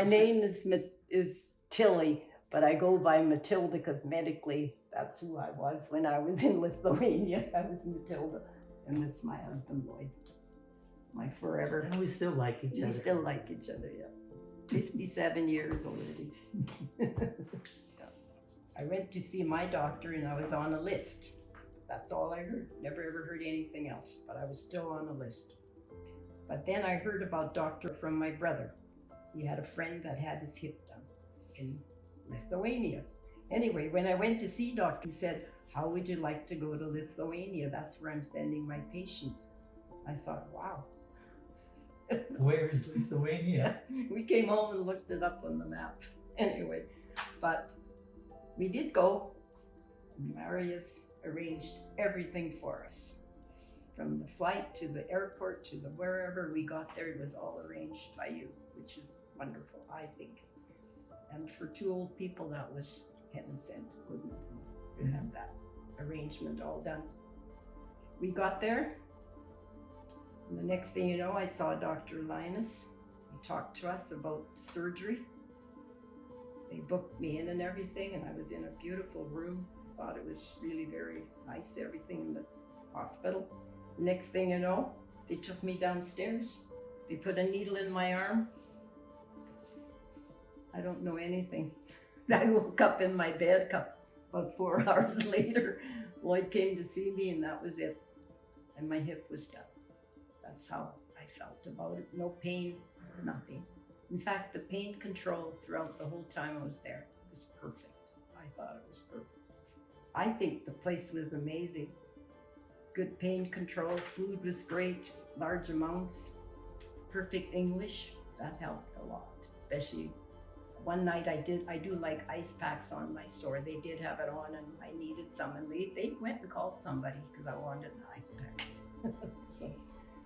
My name is Tilly, but I go by Matilda because medically that's who I was when I was in Lithuania. I was Matilda, and this is my husband Lloyd, my forever. And we still like each other. We still like each other, yeah. 57 years already. Yeah. I went to see my doctor and I was on a list. That's all I heard. Never ever heard anything else, but I was still on a list. But then I heard about doctor from my brother. He had a friend that had his hip done in Lithuania. Anyway, when I went to see doctor, he said, how would you like to go to Lithuania? That's where I'm sending my patients. I thought, wow. Where's Lithuania? We came home and looked it up on the map. Anyway, but we did go. Marius arranged everything for us. From the flight to the airport to the wherever we got there, it was all arranged by you, which is wonderful, I think. And for two old people, that was heaven sent, wouldn't it, to have that arrangement all done. We got there, and the next thing you know, I saw Dr. Linus. He talked to us about the surgery. They booked me in and everything, and I was in a beautiful room. Thought it was really very nice, everything in the hospital. Next thing you know, they took me downstairs. They put a needle in my arm. I don't know anything. I woke up in my bed about 4 hours later. Lloyd came to see me and that was it. And my hip was done. That's how I felt about it. No pain, nothing. In fact, the pain control throughout the whole time I was there was perfect. I thought it was perfect. I think the place was amazing. Good pain control, food was great, large amounts, perfect English. That helped a lot, especially one night I do like ice packs on my sore. They did have it on and I needed some and they went and called somebody because I wanted an ice pack.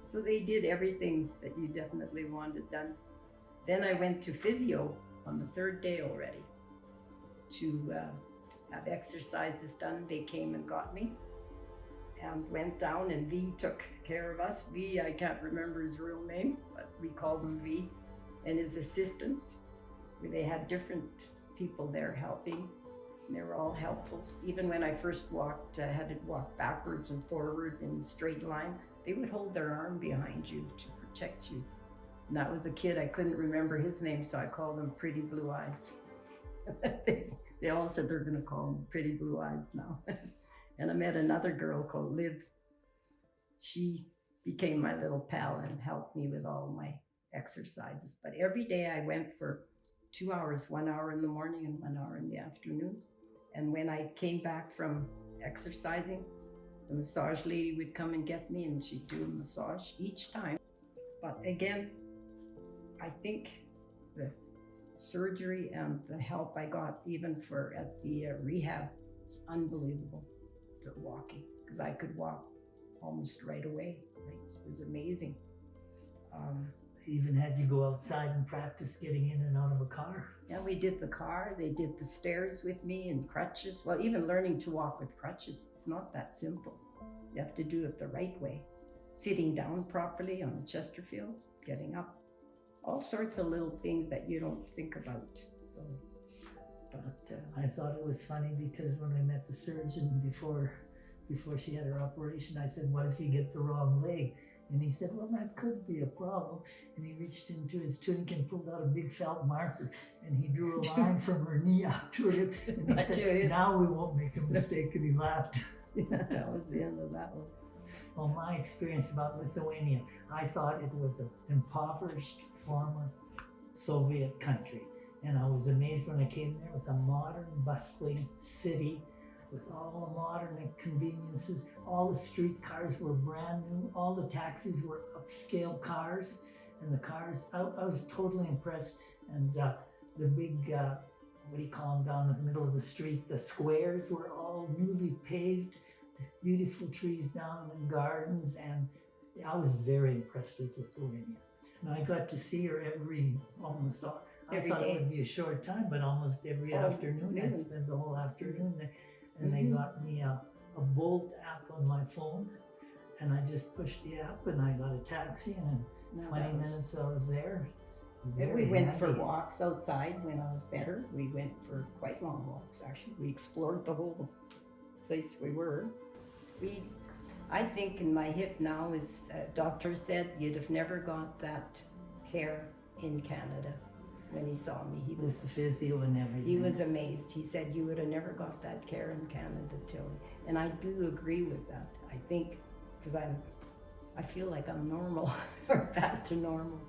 so they did everything that you definitely wanted done. Then I went to physio on the third day already to have exercises done. They came and got me and went down, and V took care of us. V, I can't remember his real name, but we called him V, and his assistants. They had different people there helping, and they were all helpful. Even when I first walked, had to walk backwards and forward in a straight line, they would hold their arm behind you to protect you. And that was a kid, I couldn't remember his name, so I called him Pretty Blue Eyes. They all said they're gonna call him Pretty Blue Eyes now. And I met another girl called Liv. She became my little pal and helped me with all my exercises. But every day I went for 2 hours, 1 hour in the morning and 1 hour in the afternoon. And when I came back from exercising, the massage lady would come and get me and she'd do a massage each time. But again, I think the surgery and the help I got even at the rehab is unbelievable. Walking, because I could walk almost right away. Like, it was amazing. They even had you go outside and practice getting in and out of a car. Yeah, we did the car. They did the stairs with me and crutches. Well, even learning to walk with crutches, it's not that simple. You have to do it the right way. Sitting down properly on the Chesterfield, getting up. All sorts of little things that you don't think about. So. But, I thought it was funny because when I met the surgeon before she had her operation, I said, what if you get the wrong leg? And he said, well, that could be a problem. And he reached into his tunic and pulled out a big felt marker and he drew a line from her knee up to her hip. And he said, now we won't make a mistake. And he laughed. Yeah, that was the end of that one. Well, my experience about Lithuania, I thought it was an impoverished former Soviet country. And I was amazed when I came there. It was a modern, bustling city with all the modern conveniences. All the streetcars were brand new. All the taxis were upscale cars. And the cars, I was totally impressed. And the big, what do you call them, down the middle of the street, the squares were all newly paved, beautiful trees down in gardens. And I was very impressed with Lithuania. And I got to see her almost all. I thought it would be a short time, but almost every afternoon. I'd spend the whole afternoon there. And they got me a Bolt app on my phone. And I just pushed the app and I got a taxi and in 20 minutes I was there. And we Very went for handy. walks outside when I was better. We went for quite long walks, actually. We explored the whole place we were. I think in my hip now is, doctor said you'd have never got that care in Canada. When he saw me, With the physio and everything. he was amazed. He said you would have never got that care in Canada till, and I do agree with that. I think because I feel like I'm normal or back to normal.